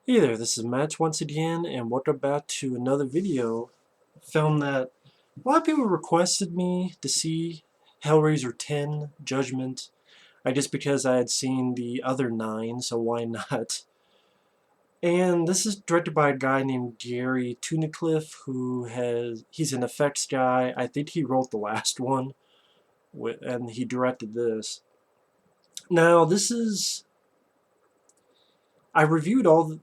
Hey there, this is Matt once again, and welcome back to another video. Film that a lot of people requested me to see, Hellraiser 10 Judgment. I just because I had seen the other 9, so why not? And this is directed by a guy named Gary Tunnicliffe, he's an effects guy. I think he wrote the last one, and he directed this. Now, I reviewed all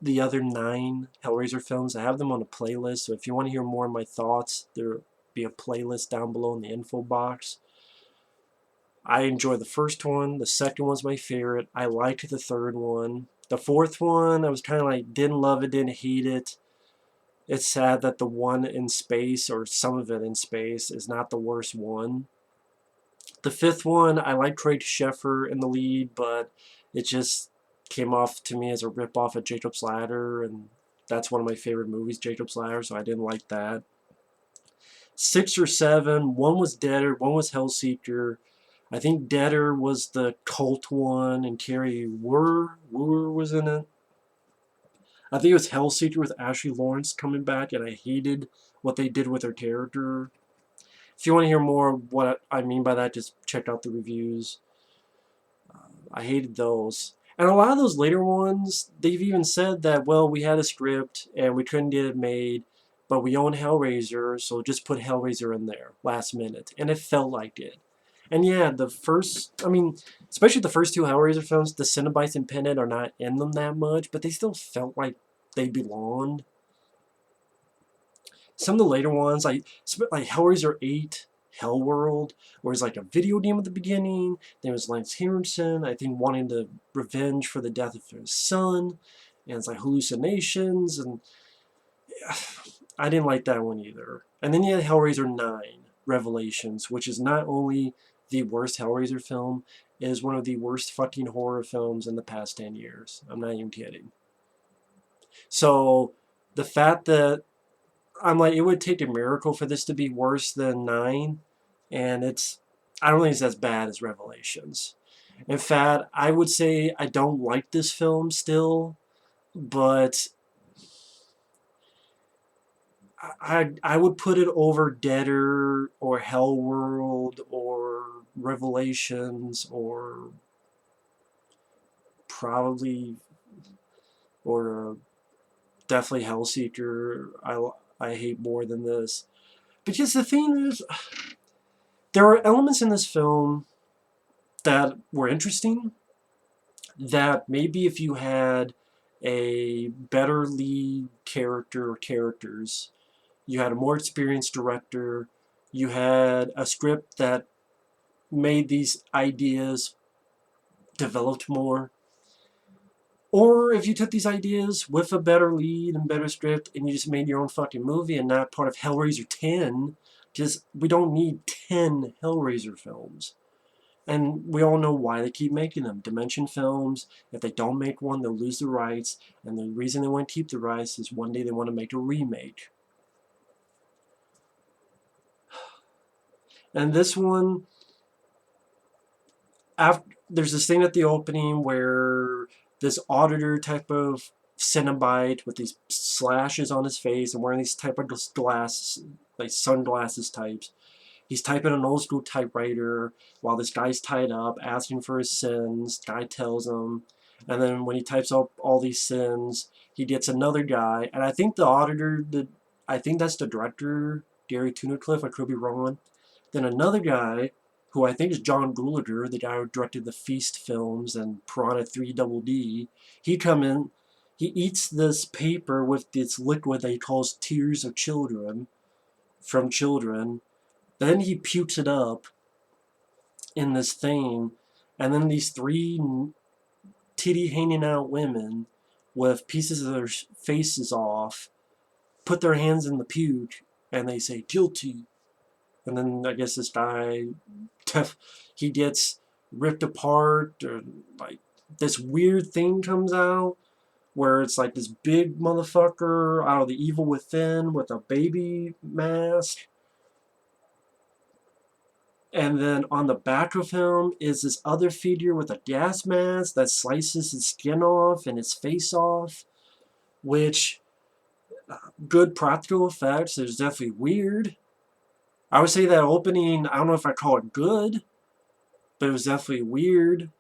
the other 9 Hellraiser films. I have them on a playlist, so if you want to hear more of my thoughts, there'll be a playlist down below in the info box. I enjoy the first one. The second one's my favorite. I liked the third one. The fourth one, I was kind of like, didn't love it, didn't hate it. It's sad that the one in space, or some of it in space, is not the worst one. The fifth one, I like Craig Sheffer in the lead, but it just came off to me as a rip-off of Jacob's Ladder, and that's one of my favorite movies, Jacob's Ladder, so I didn't like that. 6 or 7, one was Deader, one was Hellseeker. I think Deader was the cult one, and Carrie Wooer was in it. I think it was Hellseeker with Ashley Lawrence coming back, and I hated what they did with her character. If you want to hear more of what I mean by that, just check out the reviews. I hated those. And a lot of those later ones, they've even said that, well, we had a script and we couldn't get it made, but we own Hellraiser, so just put Hellraiser in there last minute. And it felt like it. And yeah, especially the first 2 Hellraiser films, the Cenobites and Pinhead are not in them that much, but they still felt like they belonged. Some of the later ones, like Hellraiser 8, Hellworld, where it's like a video game at the beginning. There was Lance Henriksen, I think, wanting the revenge for the death of his son, and it's like hallucinations, and I didn't like that one either. And then you had Hellraiser 9, Revelations, which is not only the worst Hellraiser film, it is one of the worst fucking horror films in the past 10 years. I'm not even kidding. So, the fact that I'm like, it would take a miracle for this to be worse than 9, and I don't think it's as bad as Revelations. In fact, I would say I don't like this film still, but I would put it over Deader or Hellworld or Revelations or probably or definitely Hellseeker. I hate more than this. Because the thing is, there are elements in this film that were interesting, that maybe if you had a better lead character or characters, you had a more experienced director, you had a script that made these ideas developed more, or if you took these ideas with a better lead and better script and you just made your own fucking movie and not part of Hellraiser 10, because we don't need 10 Hellraiser films. And we all know why they keep making them. Dimension Films, if they don't make one, they'll lose the rights. And the reason they want to keep the rights is one day they want to make a remake. And this one, there's this thing at the opening where this auditor type of Cenobite with these slashes on his face and wearing these type of glasses, like sunglasses types. He's typing an old school typewriter while this guy's tied up, asking for his sins. Guy tells him. And then when he types up all these sins, he gets another guy. And I think the auditor, I think that's the director, Gary Tunnicliffe, I could be wrong. Then another guy, who I think is John Gulager, the guy who directed the Feast films and Piranha 3 Double D, he come in, he eats this paper with this liquid that he calls tears of children, from children, then he pukes it up in this thing, and then these 3 titty hanging out women with pieces of their faces off put their hands in the puke and they say guilty. And then I guess this guy, he gets ripped apart, or like this weird thing comes out where it's like this big motherfucker out of the Evil Within with a baby mask. And then on the back of him is this other figure with a gas mask that slices his skin off and his face off, which, good practical effects. It was definitely weird. I would say that opening, I don't know if I call it good, but it was definitely weird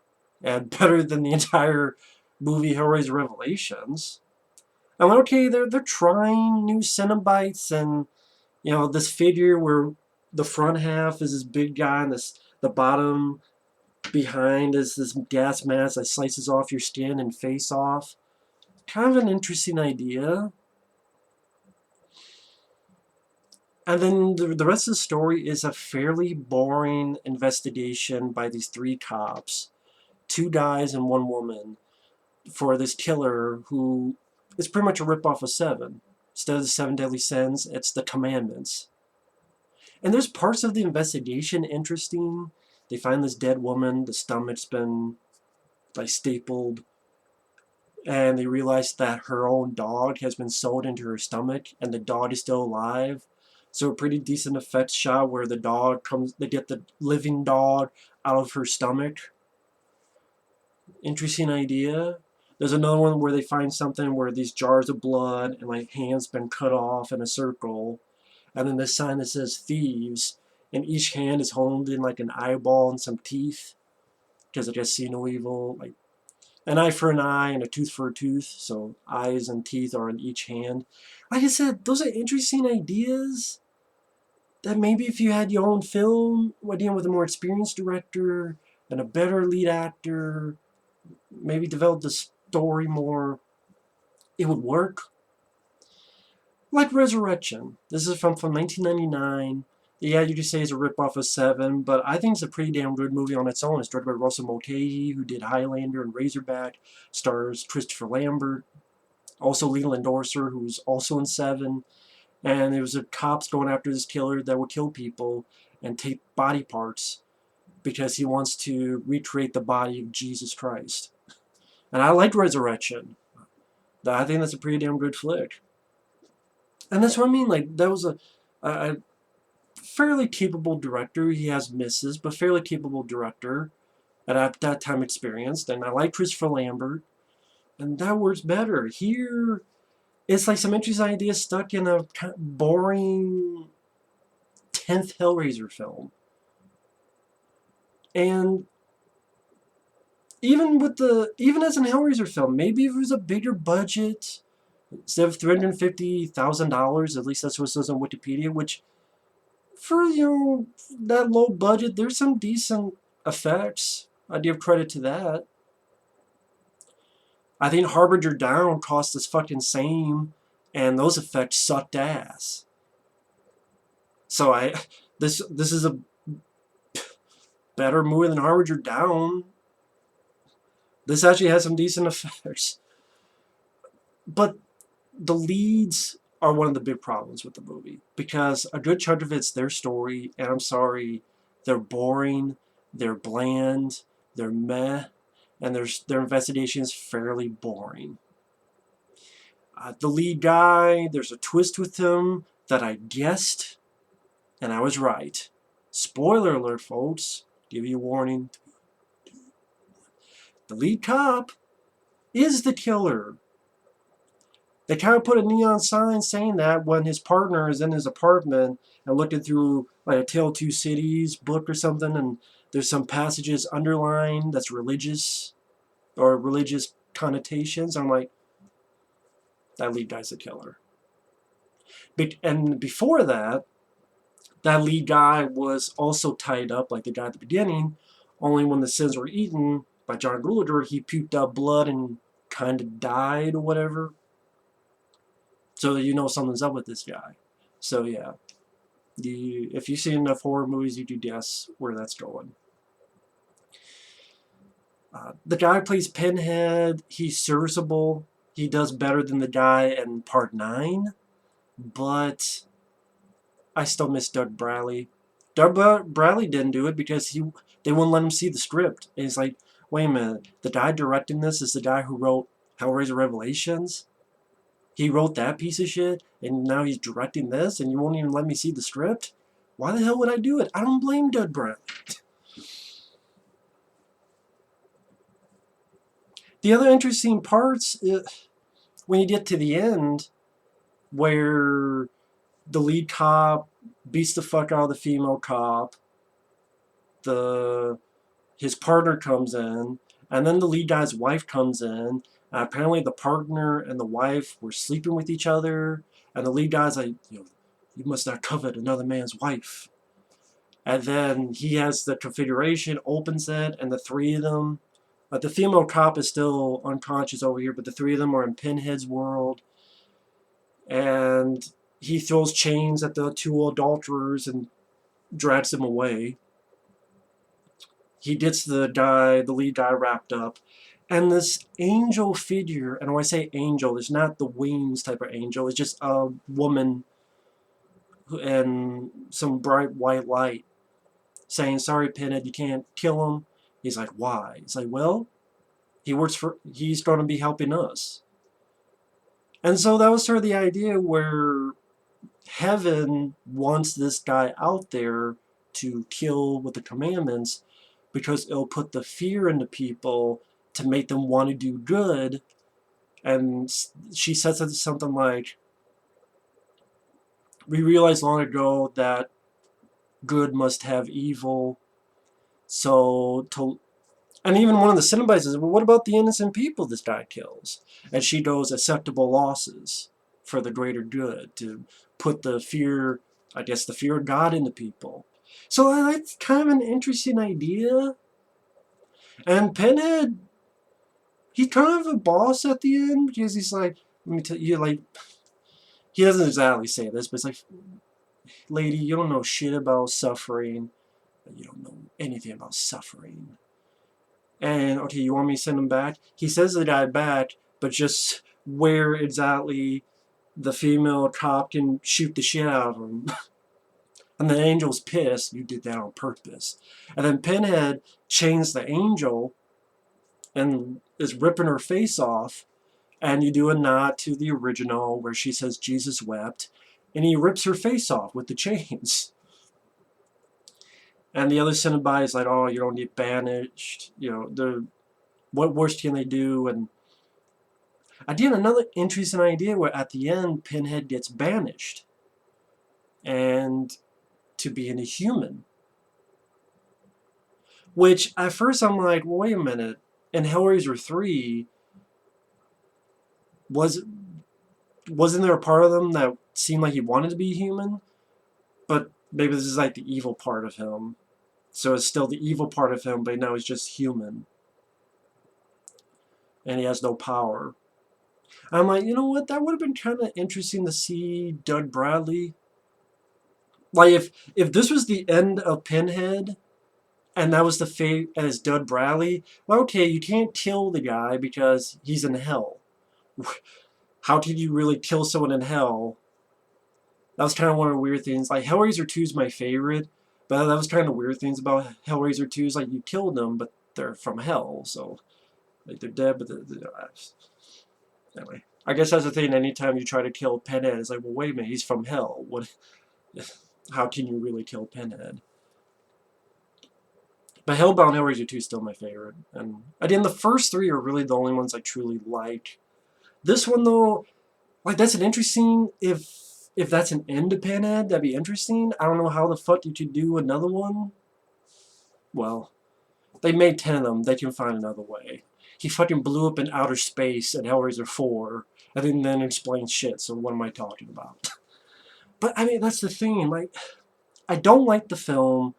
and better than the entire movie Hellraiser Revelations. I'm like, okay, they're trying new Cenobites, and this figure where the front half is this big guy and the bottom behind is this gas mask that slices off your skin and face off. Kind of an interesting idea. And then the rest of the story is a fairly boring investigation by these three cops, two guys and one woman, for this killer who is pretty much a ripoff of Seven. Instead of the Seven Deadly Sins, it's the Commandments. And there's parts of the investigation interesting. They find this dead woman, the stomach's been like stapled, and they realize that her own dog has been sewed into her stomach, and the dog is still alive. So a pretty decent effects shot where they get the living dog out of her stomach. Interesting idea. There's another one where they find something where these jars of blood and like hands been cut off in a circle, and then this sign that says thieves, and each hand is holding like an eyeball and some teeth, because I guess see no evil, like an eye for an eye and a tooth for a tooth, so eyes and teeth are on each hand. Like I said, those are interesting ideas that maybe if you had your own film, dealing with a more experienced director and a better lead actor, maybe develop the story more, it would work. Like Resurrection. This is from 1999. Yeah, you could say it's a ripoff of Seven, but I think it's a pretty damn good movie on its own. It's directed by Russell Mulcahy, who did Highlander and Razorback, stars Christopher Lambert, also Leland Orser, who's also in Seven, and it was the cops going after this killer that would kill people and take body parts because he wants to recreate the body of Jesus Christ. And I liked Resurrection. I think that's a pretty damn good flick. And that's what I mean, like, that was a fairly capable director. He has misses, but fairly capable director, and at that time experienced. And I like Christopher Lambert, and that works better. Here, it's like some interesting ideas stuck in a kind of boring 10th Hellraiser film. And even as an Hellraiser film, maybe if it was a bigger budget, instead of $350,000, at least that's what it says on Wikipedia, which for that low budget, there's some decent effects. I give credit to that. I think Harbinger Down cost us fucking same, and those effects sucked ass. So this is a better movie than Harbinger Down. This actually has some decent effects, but the leads are one of the big problems with the movie, because a good chunk of it's their story, and I'm sorry, they're boring, they're bland, they're meh, and their investigation is fairly boring. The lead guy, there's a twist with him that I guessed, and I was right. Spoiler alert, folks. Give you a warning. The lead cop is the killer. They kind of put a neon sign saying that when his partner is in his apartment and looking through like a Tale of Two Cities book or something, and there's some passages underlined that's religious or religious connotations. I'm like, that lead guy's the killer. And before that, that lead guy was also tied up like the guy at the beginning, only when the sins were eaten by John Gulager, he puked up blood and kind of died or whatever. So something's up with this guy. So yeah, if you've seen enough horror movies, you can guess where that's going. The guy who plays Pinhead, he's serviceable. He does better than the guy in Part 9, but I still miss Doug Bradley. Doug Bradley didn't do it because they wouldn't let him see the script. And he's like, wait a minute, the guy directing this is the guy who wrote Hellraiser Revelations? He wrote that piece of shit, and now he's directing this, and you won't even let me see the script? Why the hell would I do it? I don't blame Doug Bradley. The other interesting parts, when you get to the end, where the lead cop beats the fuck out of the female cop, his partner comes in, and then the lead guy's wife comes in. And apparently, the partner and the wife were sleeping with each other, and the lead guy's like, you must not covet another man's wife. And then he has the configuration, opens it, and the three of them, but the female cop is still unconscious over here, but the three of them are in Pinhead's world. And he throws chains at the two adulterers and drags them away. He gets the lead guy wrapped up. And this angel figure, and when I say angel, it's not the wings type of angel, it's just a woman and some bright white light saying, sorry, Pinhead, you can't kill him. He's like, why? It's like, well, he's going to be helping us. And so that was sort of the idea where heaven wants this guy out there to kill with the commandments because it'll put the fear into people to make them want to do good. And she says something like, we realized long ago that good must have evil. And even one of the Cenobites says, well, what about the innocent people this guy kills? And she goes, acceptable losses for the greater good, to put the fear, I guess the fear of God into people. So that's kind of an interesting idea. And Pinhead, he's kind of a boss at the end, because he's like, let me tell you, like, he doesn't exactly say this, but it's like, lady, you don't know shit about suffering. You don't know anything about suffering. And, okay, you want me to send him back? He sends the guy back, but just where exactly the female cop can shoot the shit out of him. And the angel's pissed, you did that on purpose. And then Pinhead chains the angel and is ripping her face off, and you do a nod to the original where she says Jesus wept, and he rips her face off with the chains. And the other Cenobite is like, oh, you don't get banished, what worse can they do? And I did another interesting idea where at the end Pinhead gets banished and to being a human. Which at first I'm like, well, wait a minute. In Hellraiser 3, wasn't there a part of them that seemed like he wanted to be human? But maybe this is like the evil part of him. So it's still the evil part of him, but now he's just human. And he has no power. I'm like, you know what? That would have been kind of interesting to see Doug Bradley. Like, if this was the end of Pinhead, and that was the fate as Doug Bradley, well, okay, you can't kill the guy because he's in hell. How can you really kill someone in hell? That was kind of one of the weird things. Like, Hellraiser 2 is my favorite, but that was kind of the weird things about Hellraiser 2 is, like, you killed them, but they're from hell, so, like, they're dead, but anyway. I guess that's the thing, anytime you try to kill Pinhead, it's like, well, wait a minute, he's from hell. How can you really kill Pinhead? But Hellbound Hellraiser 2 is still my favorite. And again, the first three are really the only ones I truly like. This one, though, like, that's an interesting, if that's an end to Pinhead, that'd be interesting. I don't know how the fuck you could do another one. Well, they made 10 of them. They can find another way. He fucking blew up in outer space in Hellraiser 4, and then explained shit, so what am I talking about? But, I mean, that's the thing, like, I don't like the film.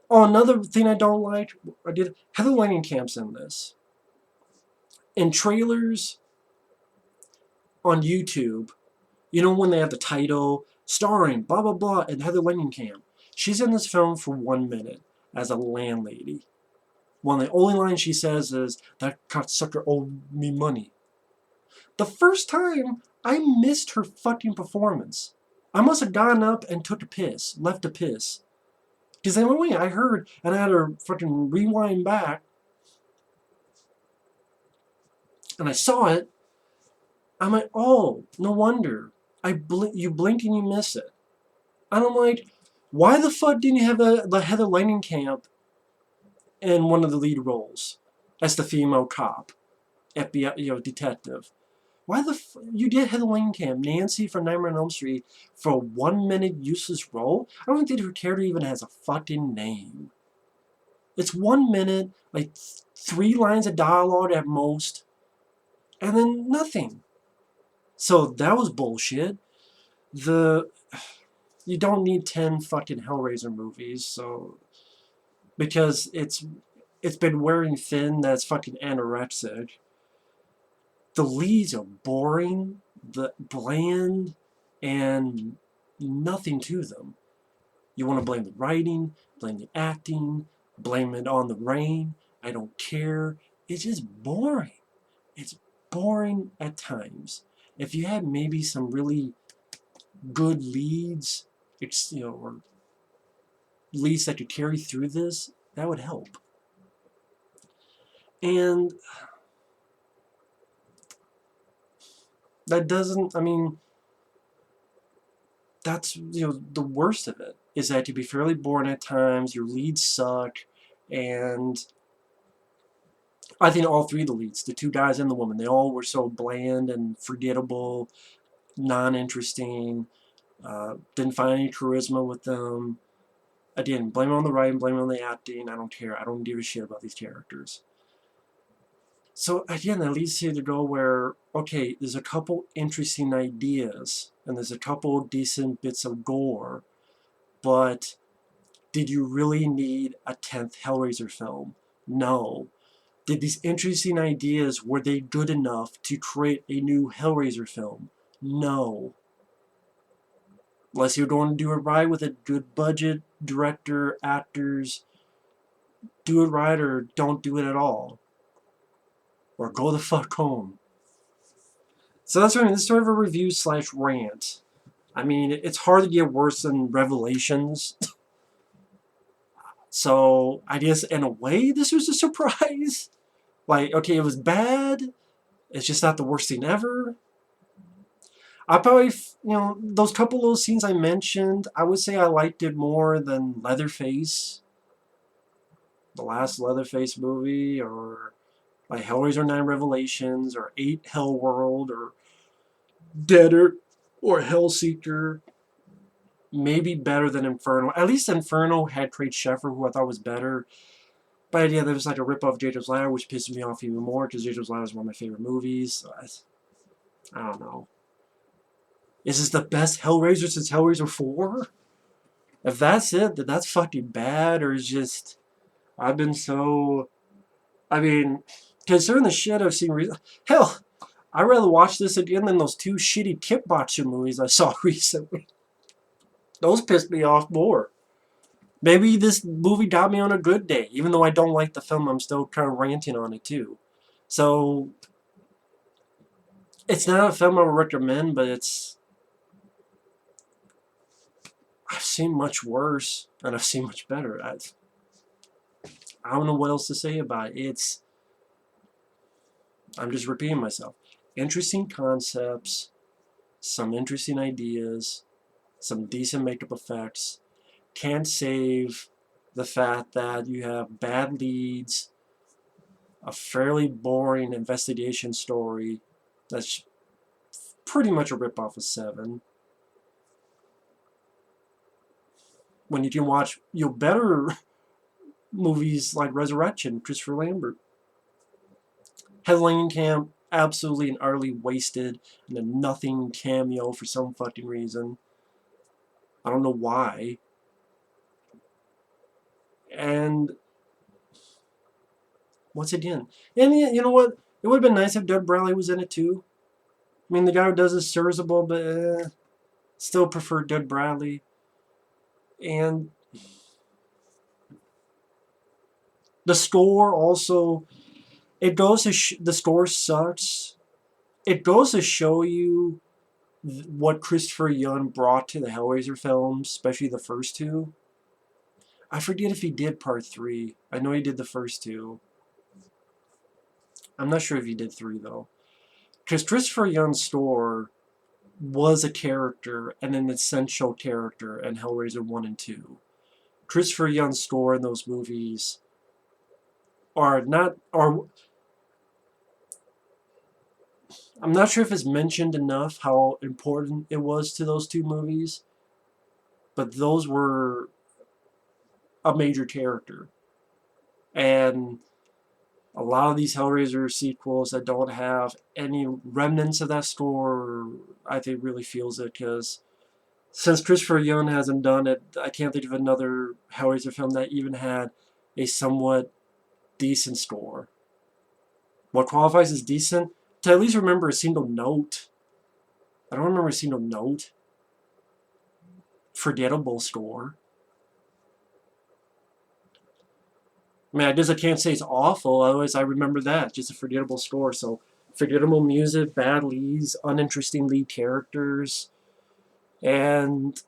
Oh, another thing I don't like, Heather Langenkamp's in this. In trailers on YouTube, when they have the title, starring, blah, blah, blah, and Heather Langenkamp. She's in this film for 1 minute as a landlady. One of the only lines she says is, that cocksucker owed me money. The first time, I missed her fucking performance. I must have gotten up and took a piss, left a piss. Because the only way I heard, and I had to fucking rewind back, and I saw it, I'm like, oh, no wonder. You blink and you miss it. And I'm like, Why the fuck didn't you have the Heather Langenkamp in one of the lead roles as the female cop, FBI, detective? Why the you did Heather Langenkamp, Nancy from Nightmare on Elm Street, for a 1-minute useless role? I don't think her character even has a fucking name. It's 1 minute, like 3 lines of dialogue at most, and then nothing. So that was bullshit. The You don't need 10 fucking Hellraiser movies, so because it's been wearing thin. That's fucking anorexic. The leads are boring, bland, and nothing to them. You want to blame the writing, blame the acting, blame it on the rain. I don't care. It's just boring. It's boring at times. If you had maybe some really good leads, or leads that could carry through this, that would help. And that doesn't, I mean, that's, the worst of it, is that you be fairly boring at times, your leads suck, and I think all 3 of the leads, the 2 guys and the woman, they all were so bland and forgettable, non-interesting, didn't find any charisma with them. Again, blame it on the writing, blame it on the acting, I don't care, I don't give a shit about these characters. So again, that leads to the goal where, okay, there's a couple interesting ideas, and there's a couple decent bits of gore, but did you really need a 10th Hellraiser film? No. Did these interesting ideas, were they good enough to create a new Hellraiser film? No. Unless you're going to do it right with a good budget, director, actors, do it right or don't do it at all. Or go the fuck home. So that's what I mean. This is sort of a review / rant. I mean, it's hard to get worse than Revelations. So I guess in a way this was a surprise. Like, okay, it was bad. It's just not the worst thing ever. I probably, those couple little scenes I mentioned, I would say I liked it more than Leatherface, the last Leatherface movie, or like Hellraiser 9 Revelations, or 8 Hellworld, or Deader, or Hellseeker. Maybe better than Inferno. At least Inferno had Craig Sheffer, who I thought was better. But yeah, there was like a rip-off of Jacob's Ladder, which pissed me off even more, because Jacob's Ladder is one of my favorite movies. So I don't know. Is this the best Hellraiser since Hellraiser 4? If that's it, then that's fucking bad, or is just... I've been so... I mean, considering the shit I've seen... Hell, I'd rather watch this again than those 2 shitty kickboxing movies I saw recently. Those pissed me off more. Maybe this movie got me on a good day. Even though I don't like the film, I'm still kind of ranting on it too. So, it's not a film I would recommend, but I've seen much worse, and I've seen much better. I don't know what else to say about it. I'm just repeating myself. Interesting concepts, some interesting ideas, some decent makeup effects. Can't save the fact that you have bad leads, a fairly boring investigation story that's pretty much a rip-off of 7. When you can watch better movies like Resurrection, Christopher Lambert. Langenkamp, absolutely and utterly wasted in a nothing cameo for some fucking reason. I don't know why. And once again, and you know what? It would have been nice if Doug Bradley was in it too. I mean, the guy who does is serviceable, but still prefer Doug Bradley. And the score also, it goes to the score sucks. It goes to show you what Christopher Young brought to the Hellraiser films, especially the first 2. I forget if he did part 3. I know he did the first 2. I'm not sure if he did 3 though. Because Christopher Young's score was a character and an essential character in Hellraiser 1 and 2. Christopher Young's score in those movies are not are I'm not sure if it's mentioned enough how important it was to those two movies, but those were a major character. And a lot of these Hellraiser sequels that don't have any remnants of that score, I think really feels it, because since Christopher Young hasn't done it, I can't think of another Hellraiser film that even had a somewhat decent score. What qualifies as decent? To at least remember a single note. I don't remember a single note. Forgettable score. I mean, I guess I can't say it's awful, otherwise I remember that. Just a forgettable score. So, forgettable music, bad leads, uninteresting lead characters, and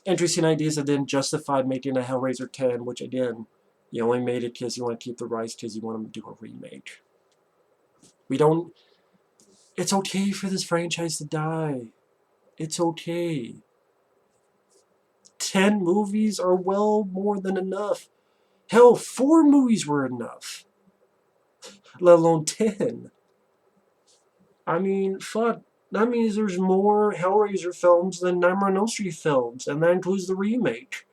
interesting ideas that didn't justify making a Hellraiser 10, which again, you only made it because you want to keep the rights because you want them to do a remake. We don't... It's okay for this franchise to die. It's okay. 10 movies are well more than enough. Hell, 4 movies were enough. Let alone 10. I mean, fuck. That means there's more Hellraiser films than Nightmare on Elm Street films, and that includes the remake.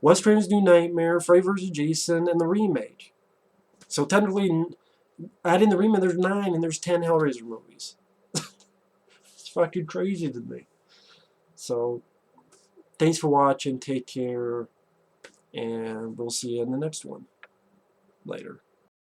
Wes Craven's New Nightmare, Freddy vs. Jason, and the remake. So technically, adding the remake, there's 9, and there's 10 Hellraiser movies. It's fucking crazy to me. So, thanks for watching, take care, and we'll see you in the next one. Later.